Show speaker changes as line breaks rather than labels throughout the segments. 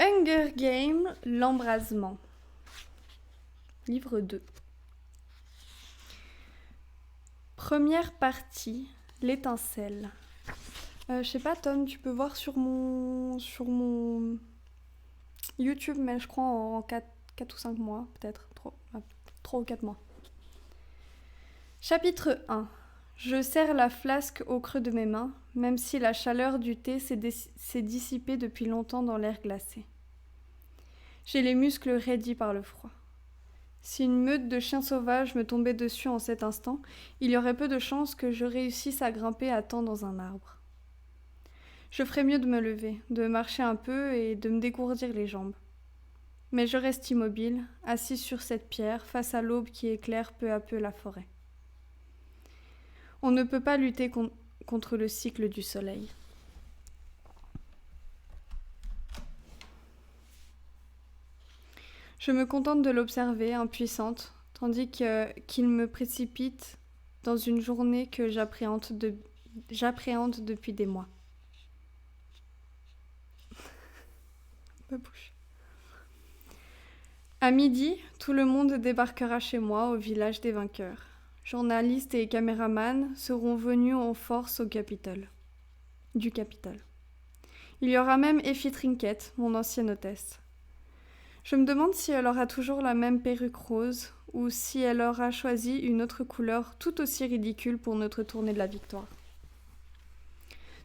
Hunger Games, l'embrasement. Livre 2. Première partie, l'étincelle. Je sais pas, Tom, tu peux voir sur mon YouTube, mais je crois en 4 ou 5 mois, peut-être. 3 ou 4 mois. Chapitre 1. Je serre la flasque au creux de mes mains, même si la chaleur du thé s'est dissipée depuis longtemps dans l'air glacé. J'ai les muscles raidis par le froid. Si une meute de chiens sauvages me tombait dessus en cet instant, il y aurait peu de chances que je réussisse à grimper à temps dans un arbre. Je ferais mieux de me lever, de marcher un peu et de me dégourdir les jambes. Mais je reste immobile, assis sur cette pierre, face à l'aube qui éclaire peu à peu la forêt. On ne peut pas lutter contre le cycle du soleil. Je me contente de l'observer, impuissante, tandis qu'il me précipite dans une journée que j'appréhende depuis des mois. Ma bouche. À midi, tout le monde débarquera chez moi, au village des vainqueurs. Journalistes et caméramans seront venus en force du Capitole. Il y aura même Effie Trinket, mon ancienne hôtesse. Je me demande si elle aura toujours la même perruque rose ou si elle aura choisi une autre couleur tout aussi ridicule pour notre tournée de la victoire.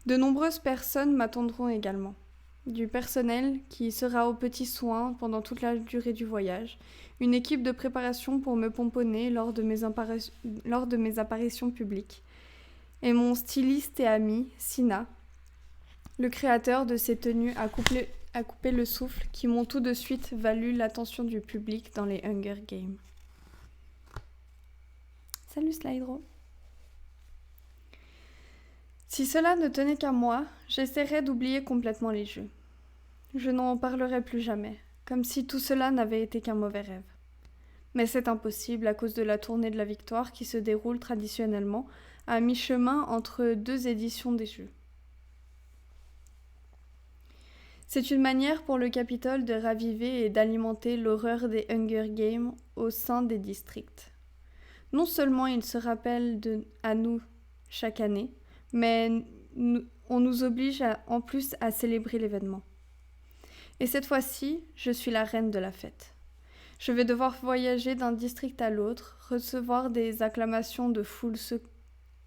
De nombreuses personnes m'attendront également. Du personnel qui sera aux petits soins pendant toute la durée du voyage, une équipe de préparation pour me pomponner lors de mes apparitions publiques, et mon styliste et ami, Sina, le créateur de ces tenues à couper le souffle qui m'ont tout de suite valu l'attention du public dans les Hunger Games. Salut Slydro. Si cela ne tenait qu'à moi, j'essaierais d'oublier complètement les jeux. Je n'en parlerai plus jamais, comme si tout cela n'avait été qu'un mauvais rêve. Mais c'est impossible à cause de la tournée de la victoire qui se déroule traditionnellement à mi-chemin entre 2 éditions des jeux. C'est une manière pour le Capitole de raviver et d'alimenter l'horreur des Hunger Games au sein des districts. Non seulement il se rappelle à nous chaque année, mais on nous oblige en plus à célébrer l'événement. Et cette fois-ci, je suis la reine de la fête. Je vais devoir voyager d'un district à l'autre, recevoir des acclamations de foules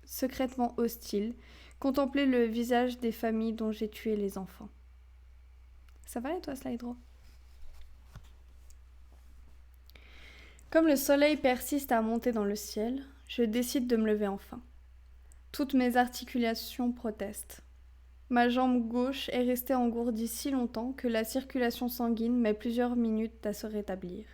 secrètement hostiles, contempler le visage des familles dont j'ai tué les enfants. Ça va et toi, Slydro? Comme le soleil persiste à monter dans le ciel, je décide de me lever enfin. Toutes mes articulations protestent. Ma jambe gauche est restée engourdie si longtemps que la circulation sanguine met plusieurs minutes à se rétablir.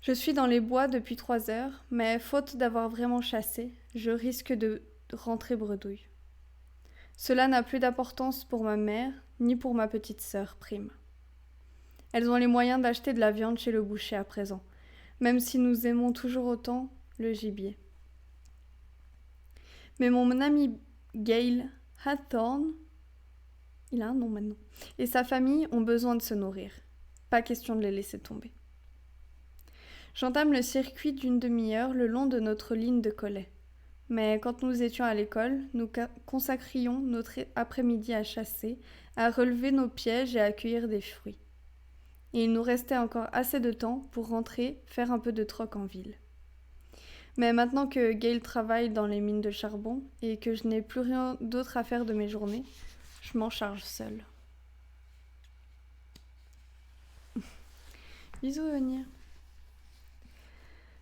Je suis dans les bois depuis 3 heures, mais faute d'avoir vraiment chassé, je risque de rentrer bredouille. Cela n'a plus d'importance pour ma mère, ni pour ma petite sœur, Prime. Elles ont les moyens d'acheter de la viande chez le boucher à présent, même si nous aimons toujours autant le gibier. Mais mon ami Gale Hathorn, il a un nom maintenant, et sa famille ont besoin de se nourrir. Pas question de les laisser tomber. J'entame le circuit d'une demi-heure le long de notre ligne de collets. Mais quand nous étions à l'école, nous consacrions notre après-midi à chasser, à relever nos pièges et à cueillir des fruits. Et il nous restait encore assez de temps pour rentrer, faire un peu de troc en ville. Mais maintenant que Gale travaille dans les mines de charbon et que je n'ai plus rien d'autre à faire de mes journées, je m'en charge seule. Bisous, Venir.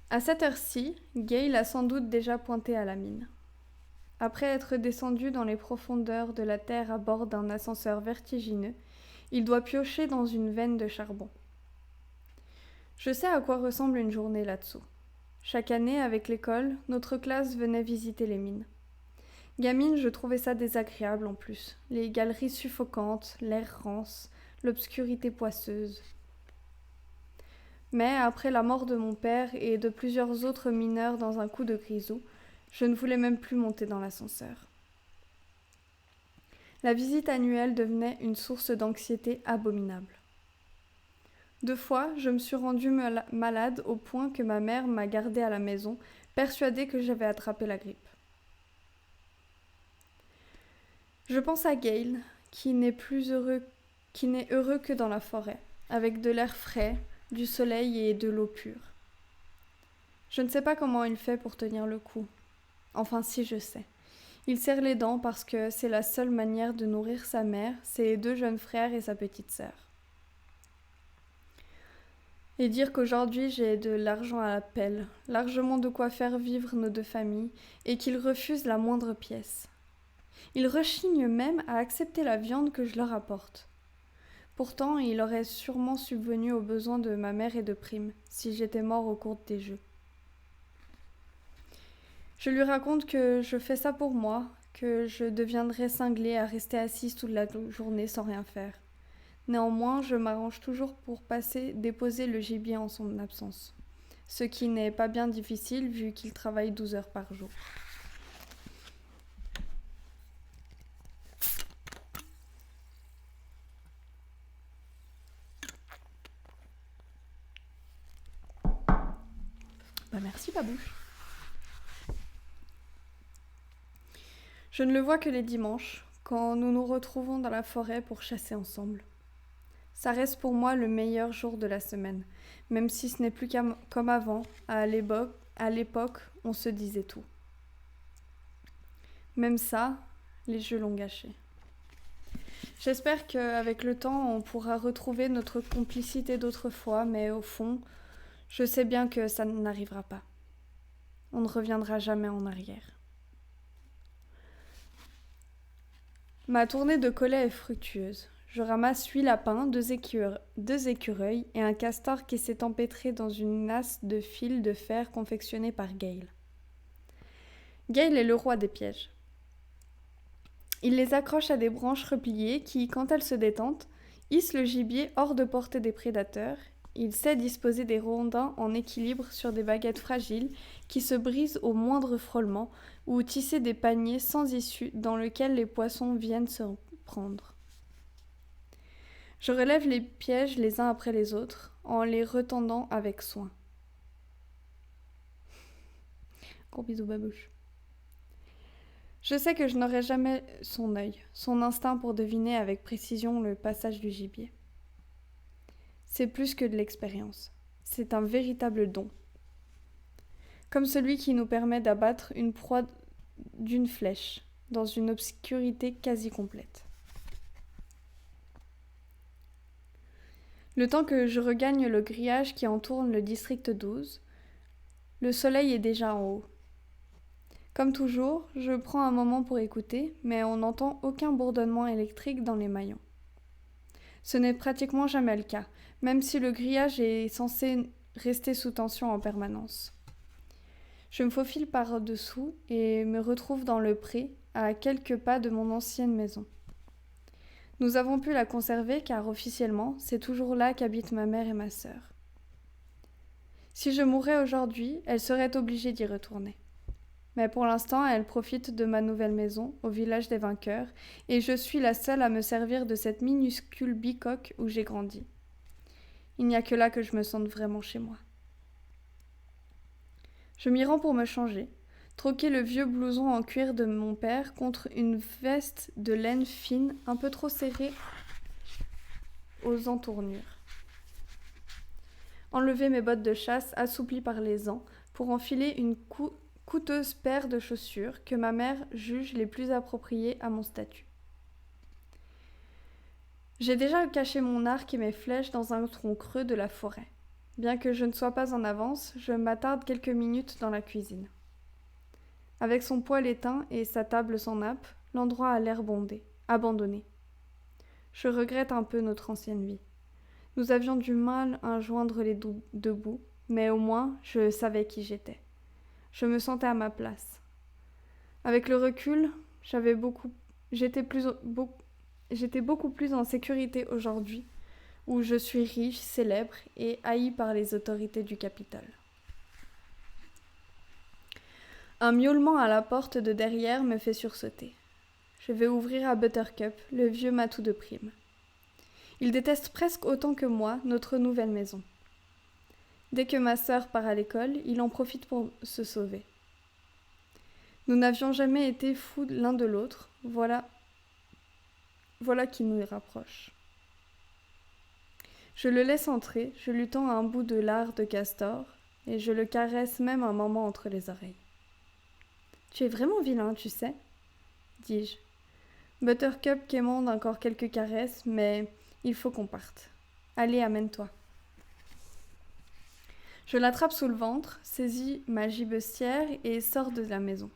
À cette heure-ci, Gale a sans doute déjà pointé à la mine. Après être descendu dans les profondeurs de la terre à bord d'un ascenseur vertigineux, il doit piocher dans une veine de charbon. Je sais à quoi ressemble une journée là-dessous. Chaque année, avec l'école, notre classe venait visiter les mines. Gamine, je trouvais ça désagréable en plus. Les galeries suffocantes, l'air rance, l'obscurité poisseuse. Mais après la mort de mon père et de plusieurs autres mineurs dans un coup de grisou, je ne voulais même plus monter dans l'ascenseur. La visite annuelle devenait une source d'anxiété abominable. 2 fois, je me suis rendue malade au point que ma mère m'a gardée à la maison, persuadée que j'avais attrapé la grippe. Je pense à Gale, qui n'est heureux que dans la forêt, avec de l'air frais, du soleil et de l'eau pure. Je ne sais pas comment il fait pour tenir le coup. Enfin, si, je sais. Il serre les dents parce que c'est la seule manière de nourrir sa mère, ses 2 jeunes frères et sa petite sœur. Et dire qu'aujourd'hui j'ai de l'argent à la pelle, largement de quoi faire vivre nos 2 familles, et qu'il refuse la moindre pièce. Il rechigne même à accepter la viande que je leur apporte. Pourtant, il aurait sûrement subvenu aux besoins de ma mère et de Prime, si j'étais mort au cours des jeux. Je lui raconte que je fais ça pour moi, que je deviendrai cinglée à rester assise toute la journée sans rien faire. Néanmoins, je m'arrange toujours pour déposer le gibier en son absence, ce qui n'est pas bien difficile vu qu'il travaille 12 heures par jour. Merci Babouche. Je ne le vois que les dimanches, quand nous nous retrouvons dans la forêt pour chasser ensemble. Ça reste pour moi le meilleur jour de la semaine, même si ce n'est plus comme avant, à l'époque, on se disait tout. Même ça, les jeux l'ont gâché. J'espère qu'avec le temps, on pourra retrouver notre complicité d'autrefois, mais au fond, je sais bien que ça n'arrivera pas. On ne reviendra jamais en arrière. Ma tournée de collet est fructueuse. Je ramasse 8 lapins, 2 écureuils et un castor qui s'est empêtré dans une nasse de fil de fer confectionnée par Gale. Gale est le roi des pièges. Il les accroche à des branches repliées qui, quand elles se détendent, hissent le gibier hors de portée des prédateurs. Il sait disposer des rondins en équilibre sur des baguettes fragiles qui se brisent au moindre frôlement ou tisser des paniers sans issue dans lesquels les poissons viennent se prendre. Je relève les pièges les uns après les autres en les retendant avec soin. Gros bisous Babouche. Je sais que je n'aurai jamais son œil, son instinct pour deviner avec précision le passage du gibier. C'est plus que de l'expérience. C'est un véritable don. Comme celui qui nous permet d'abattre une proie d'une flèche, dans une obscurité quasi complète. Le temps que je regagne le grillage qui entoure le district 12, le soleil est déjà en haut. Comme toujours, je prends un moment pour écouter, mais on n'entend aucun bourdonnement électrique dans les maillons. Ce n'est pratiquement jamais le cas, même si le grillage est censé rester sous tension en permanence. Je me faufile par-dessous et me retrouve dans le pré, à quelques pas de mon ancienne maison. Nous avons pu la conserver car officiellement, c'est toujours là qu'habitent ma mère et ma sœur. Si je mourais aujourd'hui, elle serait obligée d'y retourner. Mais pour l'instant, elle profite de ma nouvelle maison, au village des vainqueurs, et je suis la seule à me servir de cette minuscule bicoque où j'ai grandi. Il n'y a que là que je me sente vraiment chez moi. Je m'y rends pour me changer, troquer le vieux blouson en cuir de mon père contre une veste de laine fine, un peu trop serrée aux entournures. Enlever mes bottes de chasse assouplies par les ans pour enfiler une coûteuse paire de chaussures que ma mère juge les plus appropriées à mon statut. J'ai déjà caché mon arc et mes flèches dans un tronc creux de la forêt. Bien que je ne sois pas en avance, je m'attarde quelques minutes dans la cuisine. Avec son poêle éteint et sa table sans nappe, l'endroit a l'air abandonné. Je regrette un peu notre ancienne vie. Nous avions du mal à joindre les deux bouts, mais au moins je savais qui j'étais. Je me sentais à ma place. Avec le recul, j'étais beaucoup plus en sécurité aujourd'hui, où je suis riche, célèbre et haï par les autorités du Capitole. Un miaulement à la porte de derrière me fait sursauter. Je vais ouvrir à Buttercup, le vieux matou de Prime. Il déteste presque autant que moi notre nouvelle maison. Dès que ma sœur part à l'école, il en profite pour se sauver. Nous n'avions jamais été fous l'un de l'autre, voilà qui nous rapproche. Je le laisse entrer, je lui tends un bout de lard de castor, et je le caresse même un moment entre les oreilles. « Tu es vraiment vilain, tu sais » dis-je. Buttercup quémande encore quelques caresses, mais il faut qu'on parte. Allez, amène-toi. Je l'attrape sous le ventre, saisis ma gibecière et sors de la maison.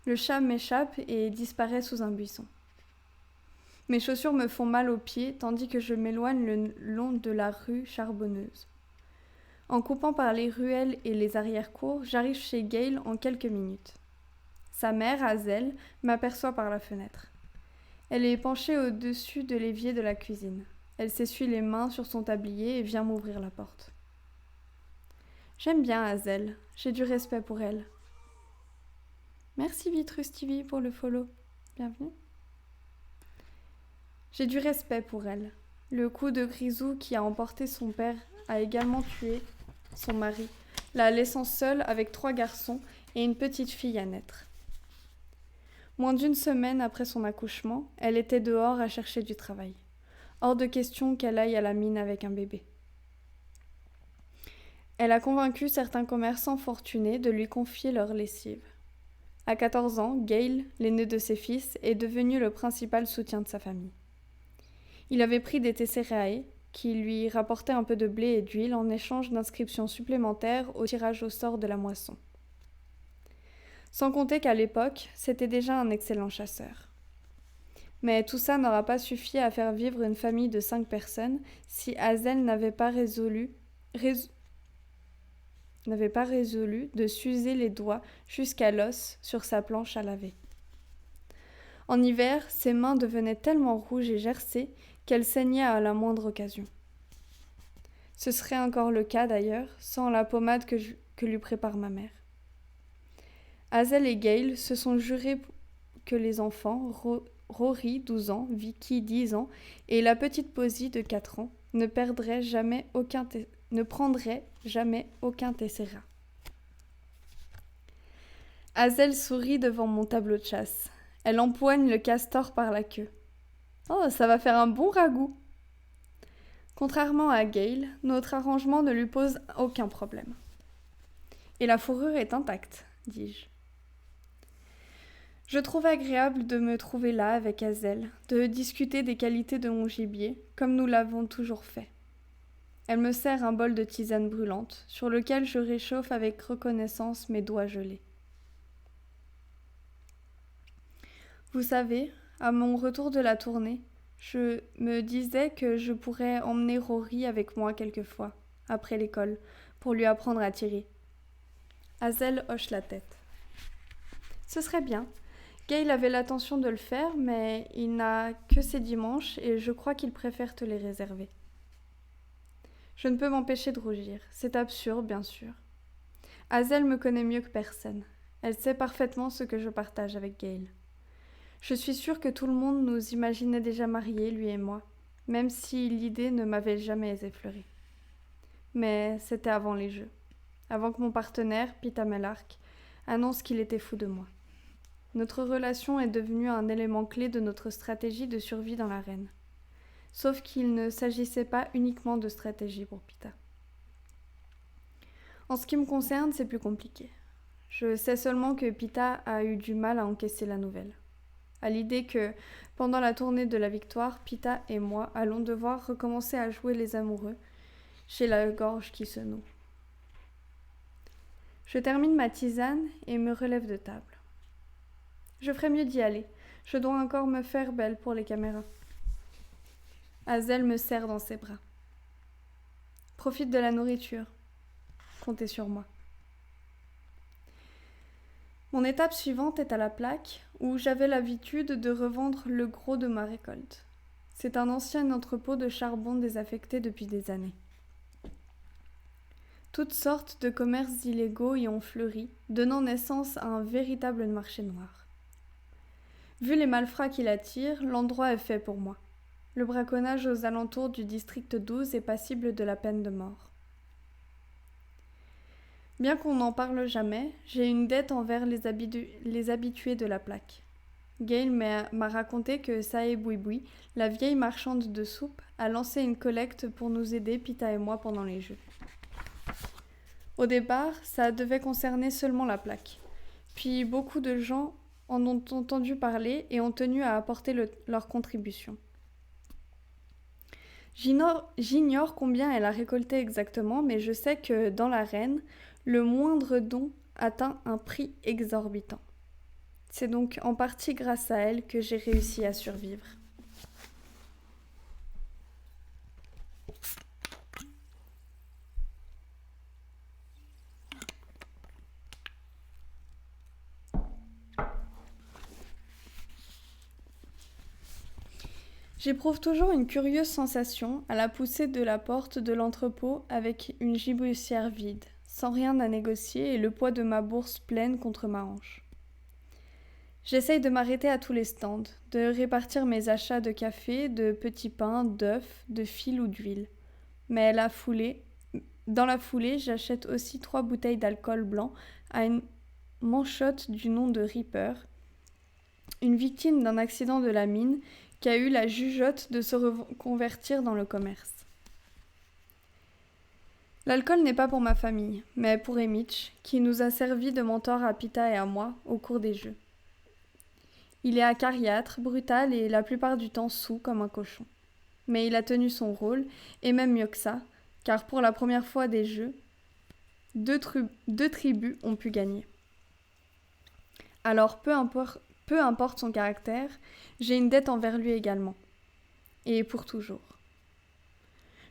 Le chat m'échappe et disparaît sous un buisson. Mes chaussures me font mal aux pieds tandis que je m'éloigne le long de la rue charbonneuse. En coupant par les ruelles et les arrière-cours, j'arrive chez Gail en quelques minutes. Sa mère, Hazel, m'aperçoit par la fenêtre. Elle est penchée au-dessus de l'évier de la cuisine. Elle s'essuie les mains sur son tablier et vient m'ouvrir la porte. J'aime bien Hazel, j'ai du respect pour elle. Merci Vitrus TV pour le follow. Bienvenue. J'ai du respect pour elle. Le coup de Grisou qui a emporté son père a également tué son mari, la laissant seule avec 3 garçons et une petite fille à naître. Moins d'1 semaine après son accouchement, elle était dehors à chercher du travail. Hors de question qu'elle aille à la mine avec un bébé. Elle a convaincu certains commerçants fortunés de lui confier leur lessive. À 14 ans, Gail, l'aîné de ses fils, est devenu le principal soutien de sa famille. Il avait pris des tesserae qui lui rapportaient un peu de blé et d'huile en échange d'inscriptions supplémentaires au tirage au sort de la moisson. Sans compter qu'à l'époque, c'était déjà un excellent chasseur. Mais tout ça n'aura pas suffi à faire vivre une famille de 5 personnes si Hazel n'avait pas résolu de s'user les doigts jusqu'à l'os sur sa planche à laver. En hiver, ses mains devenaient tellement rouges et gercées qu'elles saignaient à la moindre occasion. Ce serait encore le cas d'ailleurs, sans la pommade que lui prépare ma mère. Hazel et Gail se sont jurés que les enfants, Rory, 12 ans, Vicky, 10 ans, et la petite Posy, de 4 ans, ne prendraient jamais aucun tessera. Hazel sourit devant mon tableau de chasse. Elle empoigne le castor par la queue. « Oh, ça va faire un bon ragoût !» Contrairement à Gail, notre arrangement ne lui pose aucun problème. « Et la fourrure est intacte, » dis-je. Je trouve agréable de me trouver là avec Hazel, de discuter des qualités de mon gibier, comme nous l'avons toujours fait. Elle me sert un bol de tisane brûlante, sur lequel je réchauffe avec reconnaissance mes doigts gelés. Vous savez, à mon retour de la tournée, je me disais que je pourrais emmener Rory avec moi quelquefois, après l'école, pour lui apprendre à tirer. Hazel hoche la tête. Ce serait bien. Gail avait l'intention de le faire, mais il n'a que ses dimanches et je crois qu'il préfère te les réserver. Je ne peux m'empêcher de rougir. C'est absurde, bien sûr. Hazel me connaît mieux que personne. Elle sait parfaitement ce que je partage avec Gail. Je suis sûre que tout le monde nous imaginait déjà mariés, lui et moi, même si l'idée ne m'avait jamais effleurée. Mais c'était avant les jeux, avant que mon partenaire, Pita Melark, annonce qu'il était fou de moi. Notre relation est devenue un élément clé de notre stratégie de survie dans l'arène. Sauf qu'il ne s'agissait pas uniquement de stratégie pour Pita. En ce qui me concerne, c'est plus compliqué. Je sais seulement que Pita a eu du mal à encaisser la nouvelle. À l'idée que, pendant la tournée de la victoire, Pita et moi allons devoir recommencer à jouer les amoureux, chez la gorge qui se noue. Je termine ma tisane et me relève de table. Je ferais mieux d'y aller. Je dois encore me faire belle pour les caméras. Hazel me serre dans ses bras. Profite de la nourriture. Comptez sur moi. Mon étape suivante est à la plaque, où j'avais l'habitude de revendre le gros de ma récolte. C'est un ancien entrepôt de charbon désaffecté depuis des années. Toutes sortes de commerces illégaux y ont fleuri, donnant naissance à un véritable marché noir. Vu les malfrats qui l'attirent, l'endroit est fait pour moi. Le braconnage aux alentours du district 12 est passible de la peine de mort. Bien qu'on n'en parle jamais, j'ai une dette envers les habitués de la plaque. Gail m'a raconté que Sae-Bui-Bui, la vieille marchande de soupe, a lancé une collecte pour nous aider, Pita et moi, pendant les jeux. Au départ, ça devait concerner seulement la plaque. Puis beaucoup de gens en ont entendu parler et ont tenu à apporter leur contribution. J'ignore combien elle a récolté exactement, mais je sais que dans l'arène, le moindre don atteint un prix exorbitant. C'est donc en partie grâce à elle que j'ai réussi à survivre. J'éprouve toujours une curieuse sensation à la poussée de la porte de l'entrepôt avec une gibecière vide, sans rien à négocier et le poids de ma bourse pleine contre ma hanche. J'essaye de m'arrêter à tous les stands, de répartir mes achats de café, de petits pains, d'œufs, de fil ou d'huile. Mais dans la foulée, j'achète aussi 3 bouteilles d'alcool blanc à une manchotte du nom de Reaper, une victime d'un accident de la mine qui a eu la jugeote de se reconvertir dans le commerce. L'alcool n'est pas pour ma famille, mais pour Emitch, qui nous a servi de mentor à Pita et à moi au cours des jeux. Il est acariâtre, brutal et la plupart du temps saoul comme un cochon. Mais il a tenu son rôle, et même mieux que ça, car pour la première fois des jeux, deux tribus ont pu gagner. Alors peu importe son caractère, j'ai une dette envers lui également. Et pour toujours.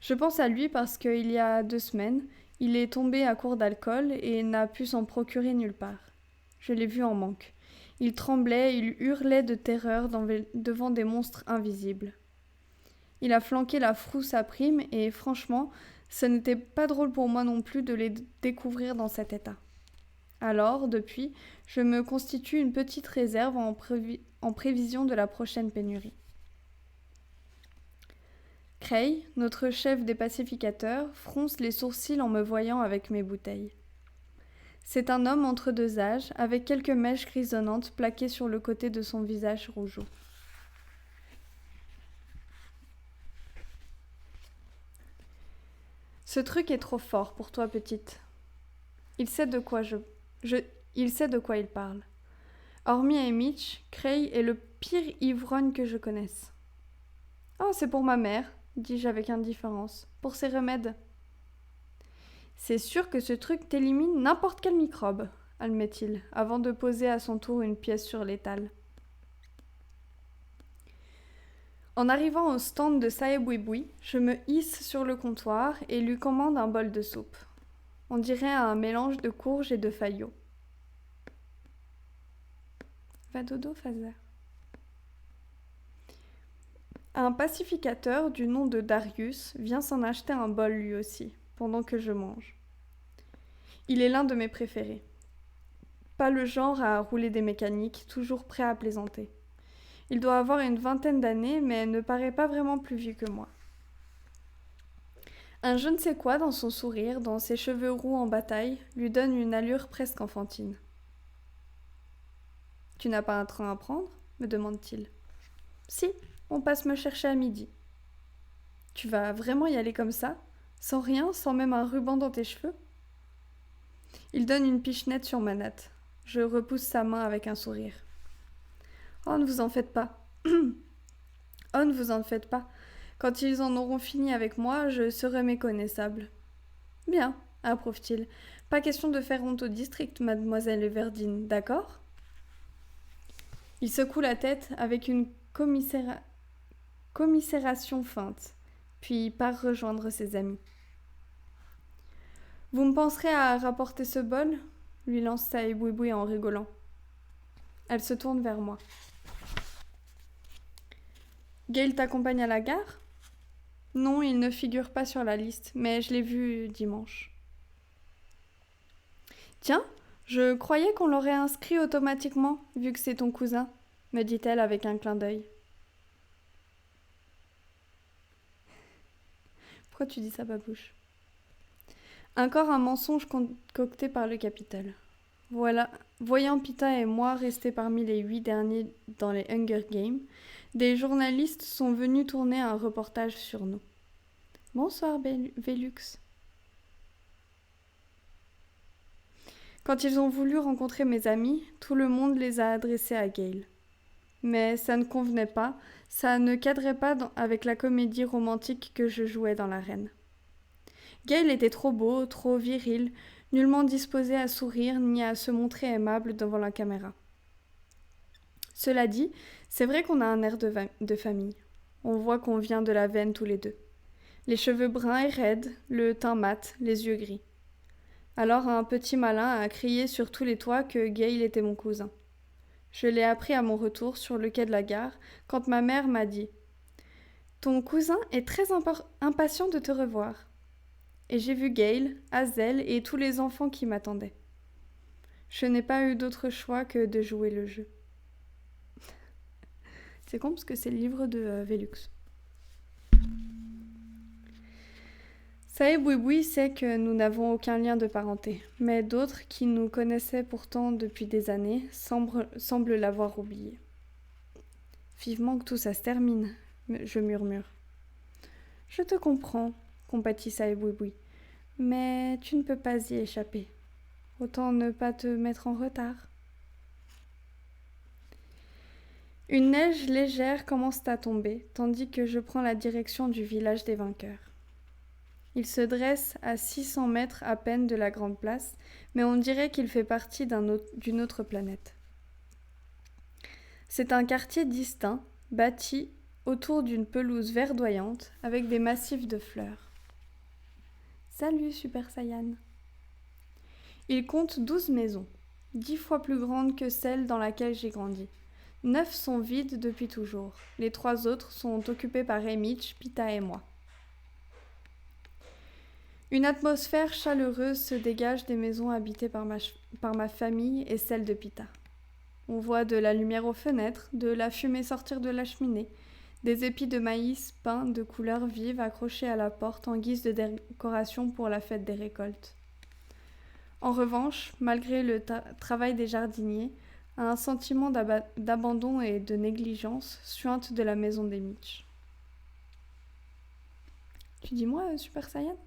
Je pense à lui parce qu'il y a 2 semaines, il est tombé à court d'alcool et n'a pu s'en procurer nulle part. Je l'ai vu en manque. Il tremblait, il hurlait de terreur devant des monstres invisibles. Il a flanqué la frousse à prime et franchement, ce n'était pas drôle pour moi non plus de les découvrir dans cet état. Alors, depuis, je me constitue une petite réserve en prévision de la prochaine pénurie. Cray, notre chef des pacificateurs, fronce les sourcils en me voyant avec mes bouteilles. C'est un homme entre 2 âges, avec quelques mèches grisonnantes plaquées sur le côté de son visage rougeau. Ce truc est trop fort pour toi, petite. Il sait de quoi il parle. Hormis Emitch, Cray est le pire ivrogne que je connaisse. Oh, c'est pour ma mère, dis-je avec indifférence, pour ses remèdes. C'est sûr que ce truc t'élimine n'importe quel microbe, admet-il, avant de poser à son tour une pièce sur l'étal. En arrivant au stand de Sae-Bui-Bui, je me hisse sur le comptoir et lui commande un bol de soupe. On dirait un mélange de courges et de faillots. Va dodo, Fazer. Un pacificateur du nom de Darius vient s'en acheter un bol lui aussi, pendant que je mange. Il est l'un de mes préférés. Pas le genre à rouler des mécaniques, toujours prêt à plaisanter. Il doit avoir une 20aine d'années, mais ne paraît pas vraiment plus vieux que moi. Un je ne sais quoi dans son sourire, dans ses cheveux roux en bataille, lui donne une allure presque enfantine. « Tu n'as pas un train à prendre ?» me demande-t-il. « Si, on passe me chercher à midi. »« Tu vas vraiment y aller comme ça ? Sans rien, sans même un ruban dans tes cheveux ?» Il donne une pichenette sur ma natte. Je repousse sa main avec un sourire. « Oh, ne vous en faites pas. Oh, ne vous en faites pas. Quand ils en auront fini avec moi, je serai méconnaissable. »« Bien, » approuve-t-il. « Pas question de faire honte au district, mademoiselle Everdeen, d'accord ?» Il secoue la tête avec une commisération feinte, puis part rejoindre ses amis. « Vous me penserez à rapporter ce bol ?» lui lance Sae-Bui-Bui en rigolant. Elle se tourne vers moi. « Gail t'accompagne à la gare ? » Non, il ne figure pas sur la liste, mais je l'ai vu dimanche. « Tiens, je croyais qu'on l'aurait inscrit automatiquement, vu que c'est ton cousin. me dit-elle avec un clin d'œil. Pourquoi tu dis ça, babouche? Encore un mensonge concocté par le Capitole. Voilà, voyant Pita et moi rester parmi les 8 derniers dans les Hunger Games, des journalistes sont venus tourner un reportage sur nous. Bonsoir, Velux. Quand ils ont voulu rencontrer mes amis, tout le monde les a adressés à Gale. Mais ça ne convenait pas, ça ne cadrait pas avec la comédie romantique que je jouais dans l'arène. Gale était trop beau, trop viril, nullement disposé à sourire ni à se montrer aimable devant la caméra. Cela dit, c'est vrai qu'on a un air de famille. On voit qu'on vient de la veine tous les deux. Les cheveux bruns et raides, le teint mat, les yeux gris. Alors un petit malin a crié sur tous les toits que Gale était mon cousin. Je l'ai appris à mon retour sur le quai de la gare, quand ma mère m'a dit « Ton cousin est très impatient de te revoir. » Et j'ai vu Gale, Hazel et tous les enfants qui m'attendaient. Je n'ai pas eu d'autre choix que de jouer le jeu. C'est con parce que c'est le livre de Velux. Saïboui sait que nous n'avons aucun lien de parenté, mais d'autres qui nous connaissaient pourtant depuis des années semblent l'avoir oublié. Vivement que tout ça se termine, je murmure. Je te comprends, compatit Saïboui, mais tu ne peux pas y échapper. Autant ne pas te mettre en retard. Une neige légère commence à tomber, tandis que je prends la direction du village des vainqueurs. Il se dresse à 600 mètres à peine de la grande place, mais on dirait qu'il fait partie d'une autre planète. C'est un quartier distinct, bâti autour d'une pelouse verdoyante, avec des massifs de fleurs. Salut, Super Saiyan. Il compte 12 maisons, 10 fois plus grandes que celle dans laquelle j'ai grandi. 9 sont vides depuis toujours. Les 3 autres sont occupées par Emich, Pita et moi. Une atmosphère chaleureuse se dégage des maisons habitées par ma famille et celle de Pita. On voit de la lumière aux fenêtres, de la fumée sortir de la cheminée, des épis de maïs peints de couleurs vives accrochés à la porte en guise de décoration pour la fête des récoltes. En revanche, malgré le travail des jardiniers, un sentiment d'abandon et de négligence suinte de la maison des Mitch. Tu dis moi, Super Saiyan ?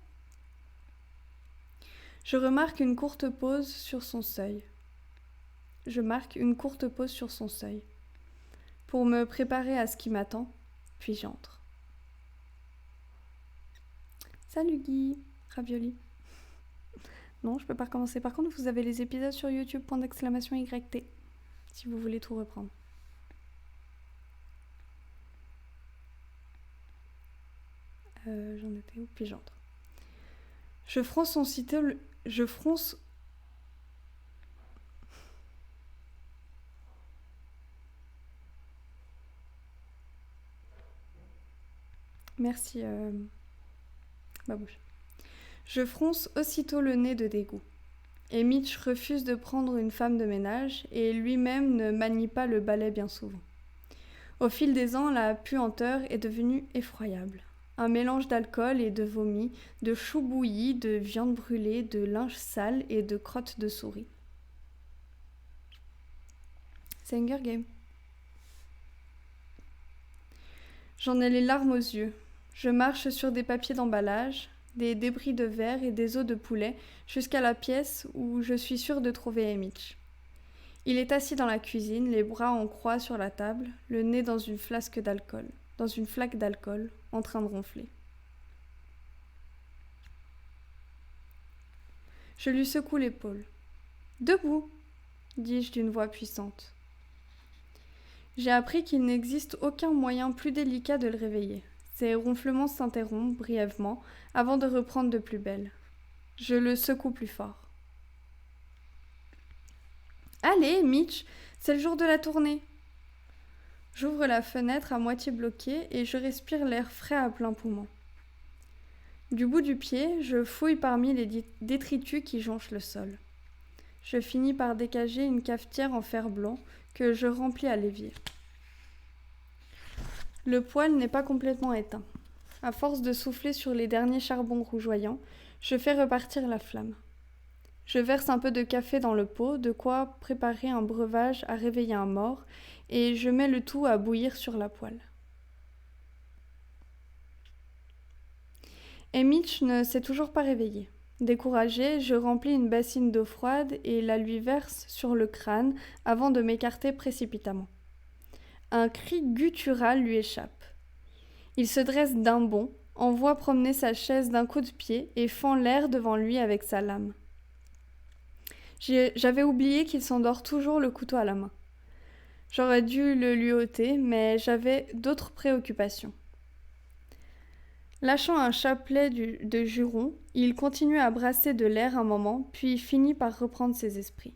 Je marque une courte pause sur son seuil. Pour me préparer à ce qui m'attend, puis j'entre. Salut Guy, Ravioli. Non, je peux pas recommencer. Par contre, vous avez les épisodes sur YouTube, !YT, si vous voulez tout reprendre. J'en étais où ? Puis j'entre. Je fronce. Merci, babouche. Je fronce aussitôt le nez de dégoût. Et Mitch refuse de prendre une femme de ménage et lui-même ne manie pas le balai bien souvent. Au fil des ans, la puanteur est devenue effroyable. Un mélange d'alcool et de vomi, de choux bouillis, de viande brûlée, de linge sale et de crottes de souris. C'est Hunger Games. J'en ai les larmes aux yeux. Je marche sur des papiers d'emballage, des débris de verre et des os de poulet jusqu'à la pièce où je suis sûre de trouver Emich. Il est assis dans la cuisine, les bras en croix sur la table, le nez dans une flaque d'alcool, en train de ronfler. Je lui secoue l'épaule. « Debout !» dis-je d'une voix puissante. J'ai appris qu'il n'existe aucun moyen plus délicat de le réveiller. Ses ronflements s'interrompent brièvement avant de reprendre de plus belle. Je le secoue plus fort. « Allez, Mitch, c'est le jour de la tournée !» J'ouvre la fenêtre à moitié bloquée et je respire l'air frais à plein poumon. Du bout du pied, je fouille parmi les détritus qui jonchent le sol. Je finis par dégager une cafetière en fer blanc que je remplis à l'évier. Le poêle n'est pas complètement éteint. À force de souffler sur les derniers charbons rougeoyants, je fais repartir la flamme. Je verse un peu de café dans le pot, de quoi préparer un breuvage à réveiller un mort, et je mets le tout à bouillir sur la poêle. Et Mitch ne s'est toujours pas réveillé. Découragée, je remplis une bassine d'eau froide et la lui verse sur le crâne avant de m'écarter précipitamment. Un cri guttural lui échappe. Il se dresse d'un bond, envoie promener sa chaise d'un coup de pied et fend l'air devant lui avec sa lame. J'avais oublié qu'il s'endort toujours le couteau à la main. J'aurais dû le lui ôter, mais j'avais d'autres préoccupations. Lâchant un chapelet de juron, il continue à brasser de l'air un moment, puis finit par reprendre ses esprits.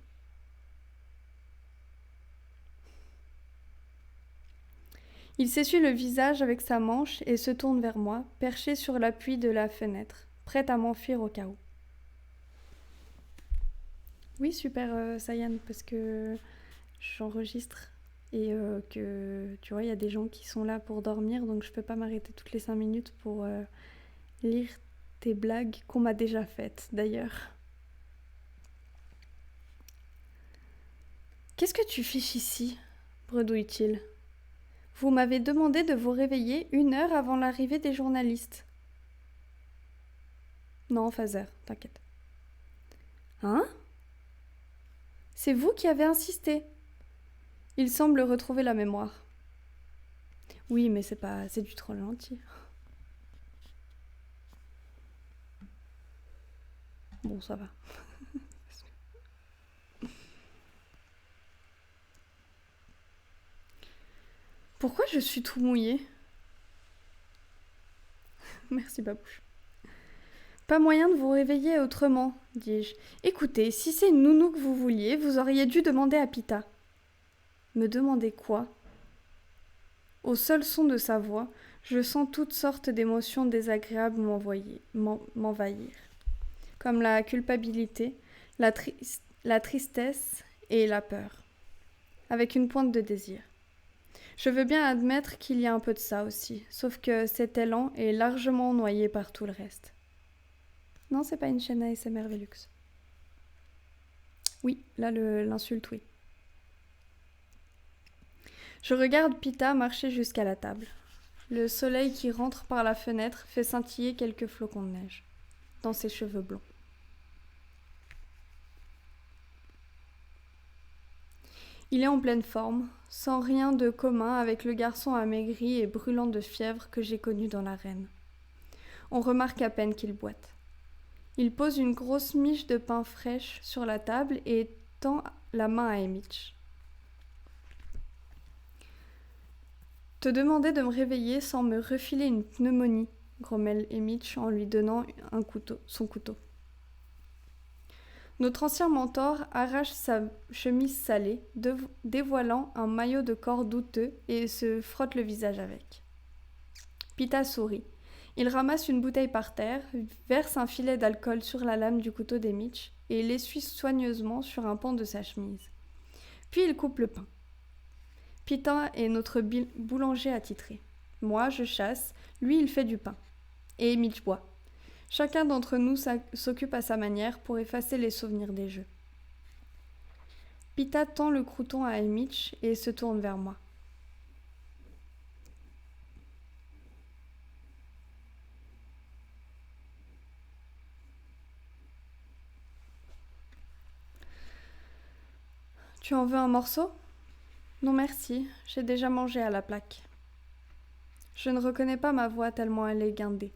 Il s'essuie le visage avec sa manche et se tourne vers moi, perché sur l'appui de la fenêtre, prêt à m'enfuir au cas où. Oui, super, Sayan, parce que j'enregistre et que, tu vois, il y a des gens qui sont là pour dormir, donc je peux pas m'arrêter toutes les 5 minutes pour lire tes blagues qu'on m'a déjà faites, d'ailleurs. « Qu'est-ce que tu fiches ici ?» bredouille-t-il. « Vous m'avez demandé de vous réveiller 1 heure avant l'arrivée des journalistes. » « Non, Fazer, t'inquiète. »« Hein ? C'est vous qui avez insisté. » Il semble retrouver la mémoire. « Oui, mais c'est du troll gentil. » Bon, ça va. Pourquoi je suis tout mouillé ? Merci, Babouche. Pas moyen de vous réveiller autrement, dis-je. Écoutez, si c'est une nounou que vous vouliez, vous auriez dû demander à Pita. Me demander quoi ? Au seul son de sa voix, je sens toutes sortes d'émotions désagréables m'envahir, comme la culpabilité, la tristesse et la peur, avec une pointe de désir. Je veux bien admettre qu'il y a un peu de ça aussi, sauf que cet élan est largement noyé par tout le reste. Non, c'est pas une chaîne ASMR Velux. Oui, là l'insulte, oui. Je regarde Pita marcher jusqu'à la table. Le soleil qui rentre par la fenêtre fait scintiller quelques flocons de neige dans ses cheveux blonds. Il est en pleine forme, sans rien de commun avec le garçon amaigri et brûlant de fièvre que j'ai connu dans l'arène. On remarque à peine qu'il boite. Il pose une grosse miche de pain fraîche sur la table et tend la main à Emic. « Te demander de me réveiller sans me refiler une pneumonie, » grommelle Emic en lui donnant son couteau. Notre ancien mentor arrache sa chemise salée, dévoilant un maillot de corps douteux et se frotte le visage avec. Pita sourit. Il ramasse une bouteille par terre, verse un filet d'alcool sur la lame du couteau d'Emic et l'essuie soigneusement sur un pan de sa chemise. Puis il coupe le pain. Pita est notre boulanger attitré. Moi, je chasse, lui, il fait du pain. Et Emic boit. Chacun d'entre nous s'occupe à sa manière pour effacer les souvenirs des jeux. Pita tend le crouton à Emic et se tourne vers moi. Tu en veux un morceau ? Non merci, j'ai déjà mangé à la plaque. Je ne reconnais pas ma voix tellement elle est guindée.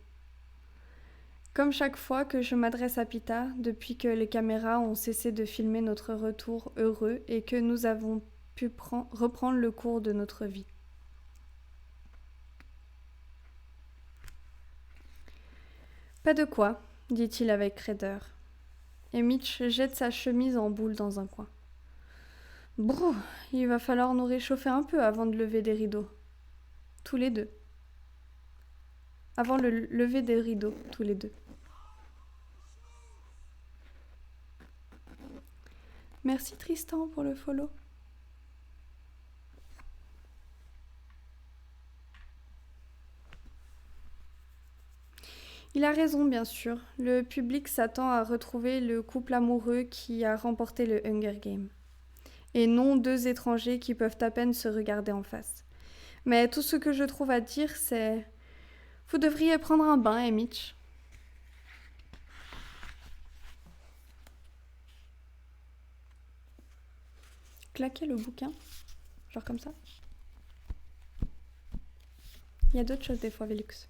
Comme chaque fois que je m'adresse à Pita, depuis que les caméras ont cessé de filmer notre retour heureux et que nous avons pu reprendre le cours de notre vie. Pas de quoi, dit-il avec raideur. Et Mitch jette sa chemise en boule dans un coin. Brrr, il va falloir nous réchauffer un peu avant de lever des rideaux. Tous les deux. Avant le lever des rideaux, tous les deux. Merci Tristan pour le follow. Il a raison, bien sûr. Le public s'attend à retrouver le couple amoureux qui a remporté le Hunger Game. Et non deux étrangers qui peuvent à peine se regarder en face. Mais tout ce que je trouve à dire, c'est... Vous devriez prendre un bain, Mitch. Claquer le bouquin. Genre comme ça. Il y a d'autres choses des fois, Velux.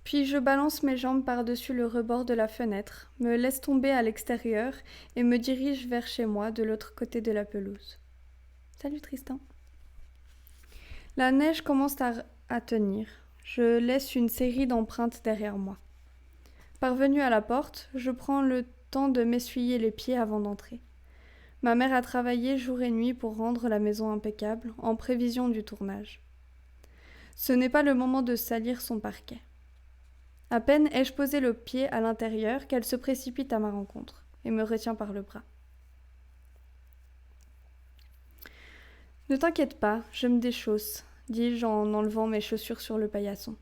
Puis je balance mes jambes par-dessus le rebord de la fenêtre, me laisse tomber à l'extérieur et me dirige vers chez moi de l'autre côté de la pelouse. Salut Tristan. La neige commence à tenir. Je laisse une série d'empreintes derrière moi. Parvenue à la porte, je prends le temps de m'essuyer les pieds avant d'entrer. Ma mère a travaillé jour et nuit pour rendre la maison impeccable, en prévision du tournage. Ce n'est pas le moment de salir son parquet. À peine ai-je posé le pied à l'intérieur qu'elle se précipite à ma rencontre et me retient par le bras. « Ne t'inquiète pas, je me déchausse », dis-je en enlevant mes chaussures sur le paillasson.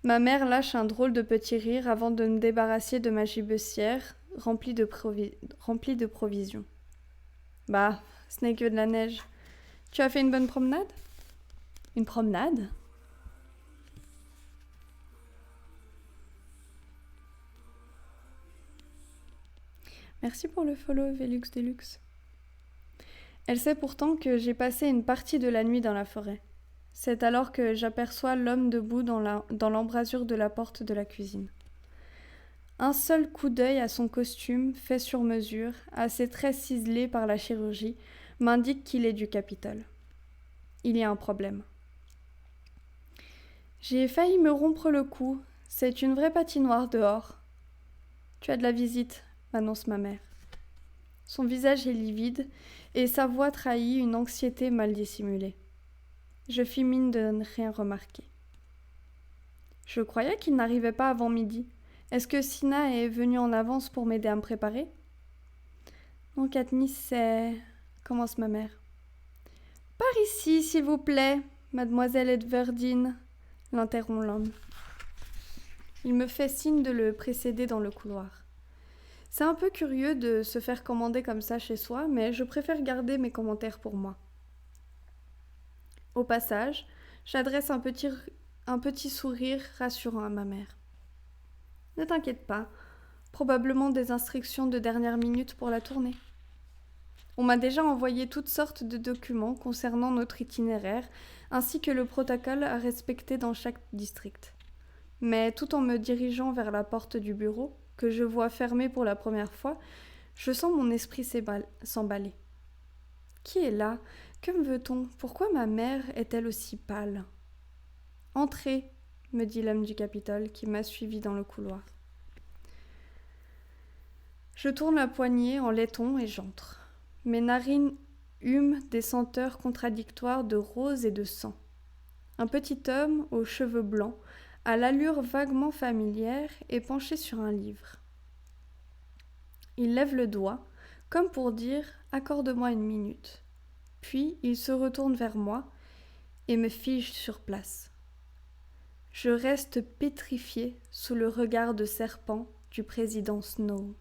Ma mère lâche un drôle de petit rire avant de me débarrasser de ma gibecière remplie de provisions. « Bah, ce n'est que de la neige. Tu as fait une bonne promenade ?»« Une promenade ?» Merci pour le follow, Velux Deluxe. Elle sait pourtant que j'ai passé une partie de la nuit dans la forêt. C'est alors que j'aperçois l'homme debout dans l'embrasure de la porte de la cuisine. Un seul coup d'œil à son costume, fait sur mesure, à ses traits ciselés par la chirurgie, m'indique qu'il est du Capitole. Il y a un problème. J'ai failli me rompre le cou. C'est une vraie patinoire dehors. Tu as de la visite, m'annonce ma mère. Son visage est livide et sa voix trahit une anxiété mal dissimulée. Je fis mine de ne rien remarquer. Je croyais qu'il n'arrivait pas avant midi. Est-ce que Sina est venue en avance pour m'aider à me préparer ? Non, Katniss, c'est... commence ma mère. Par ici, s'il vous plaît, mademoiselle Edwardine, l'interrompt l'homme. Il me fait signe de le précéder dans le couloir. C'est un peu curieux de se faire commander comme ça chez soi, mais je préfère garder mes commentaires pour moi. Au passage, j'adresse un petit sourire rassurant à ma mère. Ne t'inquiète pas, probablement des instructions de dernière minute pour la tournée. On m'a déjà envoyé toutes sortes de documents concernant notre itinéraire, ainsi que le protocole à respecter dans chaque district. Mais tout en me dirigeant vers la porte du bureau, que je vois fermée pour la première fois, je sens mon esprit s'emballer. Qui est là ? Que me veut-on ? Pourquoi ma mère est-elle aussi pâle ? Entrez, me dit l'homme du Capitole qui m'a suivi dans le couloir. Je tourne la poignée en laiton et j'entre. Mes narines hument des senteurs contradictoires de rose et de sang. Un petit homme aux cheveux blancs, à l'allure vaguement familière, est penché sur un livre. Il lève le doigt, comme pour dire « accorde-moi une minute ». Puis il se retourne vers moi et me fige sur place. Je reste pétrifiée sous le regard de serpent du président Snow.